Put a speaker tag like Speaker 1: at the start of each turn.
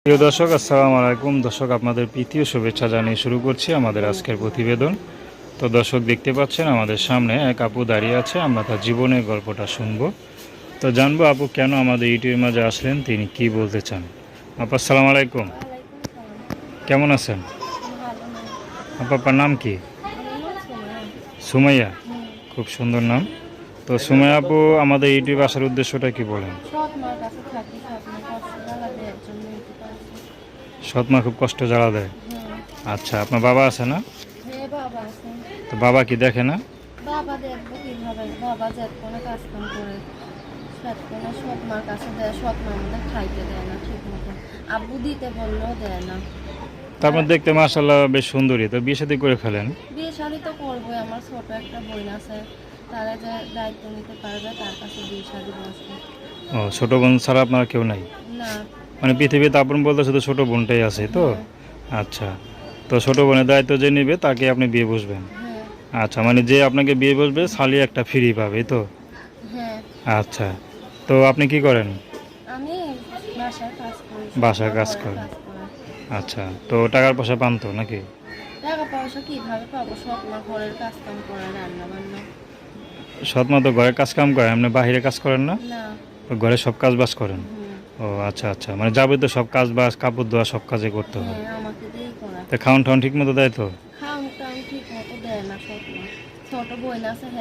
Speaker 1: প্রিয় দর্শক, আসসালামু আলাইকুম। দর্শক, আপনাদের প্রীতীয় শুভেচ্ছা জানিয়ে শুরু করছি আমাদের আজকের প্রতিবেদন। তো দর্শক, দেখতে পাচ্ছেন আমাদের সামনে এক আপু দাঁড়িয়ে আছে। আমরা তার জীবনের গল্পটা শুনবো। তো জানবো আপু কেন আমাদের ইউটিউবের মাঝে আসলেন, তিনি কি বলতে চান। আপু, আসসালামু আলাইকুম।
Speaker 2: ওয়ালাইকুম সালাম।
Speaker 1: কেমন আছেন?
Speaker 2: ভালো নাই।
Speaker 1: আপু, আপনার নাম কি?
Speaker 2: আমার নাম সুমাইয়া।
Speaker 1: সুমাইয়া।
Speaker 2: হুম।
Speaker 1: খুব সুন্দর নাম। তো সুমাইয়া আপু, আমাদের ইউটিউবে আসার উদ্দেশ্যটা কি বলেন?
Speaker 2: সৎ মার কাছে থাকি, সৎ মা কষ্ট জ্বালা দেয় একজন মেয়েকে পাইছি।
Speaker 1: সৎ মা খুব কষ্ট জ্বালা দেয়।
Speaker 2: হ্যাঁ।
Speaker 1: আচ্ছা, আপনার বাবা আছে না?
Speaker 2: হ্যাঁ, বাবা আছে।
Speaker 1: তো বাবা কি দেখে না?
Speaker 2: বাবা দেখবো কিভাবে? বাবা যেত কোনো কাজ কাম করে সৎ কোনো সৎ মার কাছে দেয়, সৎ মা আমাদের খাইতে দেয় না ঠিক মতো। আব্বু দিতে বললেও দেয় না।
Speaker 1: তারপর দেখতে মাশাআল্লাহ বেশ সুন্দরী, তো বিয়ে শাদী করে ফেলেন।
Speaker 2: বিয়ে শাদি তো করবোই, আমার ছোট একটা বোন আছে, তারা যে দায়িত্ব নিতে পারবে তার কাছে বিয়ে শাদি বসবে।
Speaker 1: ও, ছোট বোন ছাড়া আপনার কেউ নাই?
Speaker 2: না।
Speaker 1: মানে পৃথিবীতে আপন বলতে শুধু ছোট বোনটাই আছে তো?
Speaker 2: হ্যাঁ।
Speaker 1: আচ্ছা। তো ছোট বোনের দায়িত্ব যে নেবে তাকে আপনি বিয়ে বসবেন?
Speaker 2: হ্যাঁ।
Speaker 1: আচ্ছা, মানে যে আপনাকে বিয়ে বসবে শালি একটা ফ্রি পাবে, এই তো?
Speaker 2: হ্যাঁ।
Speaker 1: আচ্ছা। তো আপনি কি করেন?
Speaker 2: আমি বাসায় কাজ করি,
Speaker 1: বাসায়
Speaker 2: সবসময়
Speaker 1: কাজ
Speaker 2: ঘরের
Speaker 1: করেন?
Speaker 2: কাজ করি।
Speaker 1: আচ্ছা, তো টাকার পয়সা পান তো নাকি?
Speaker 2: টাকা পয়সা কিভাবে পাবো? সব মা ঘরের কাজ কাম করে, রান্না বান্না।
Speaker 1: সৎ মা তো ঘরে কাজ কাম করে, আপনি বাইরে কাজ করেন না?
Speaker 2: না।
Speaker 1: তো ঘরে সব কাজ বাজ করেন?
Speaker 2: হুম।
Speaker 1: ও আচ্ছা আচ্ছা, মানে যাবতীয় সব কাজ বাজ, কাপড় ধোয়া সব কাজে করতে হয়।
Speaker 2: হ্যাঁ, আমাকে দিয়েই করা।
Speaker 1: তো খাওয়ান টাউন ঠিক মতো দেয় তো?
Speaker 2: খাওয়ান টাউন ঠিক মতো দেয় না সব মা। ছোট বোন আছে, হ্যাঁ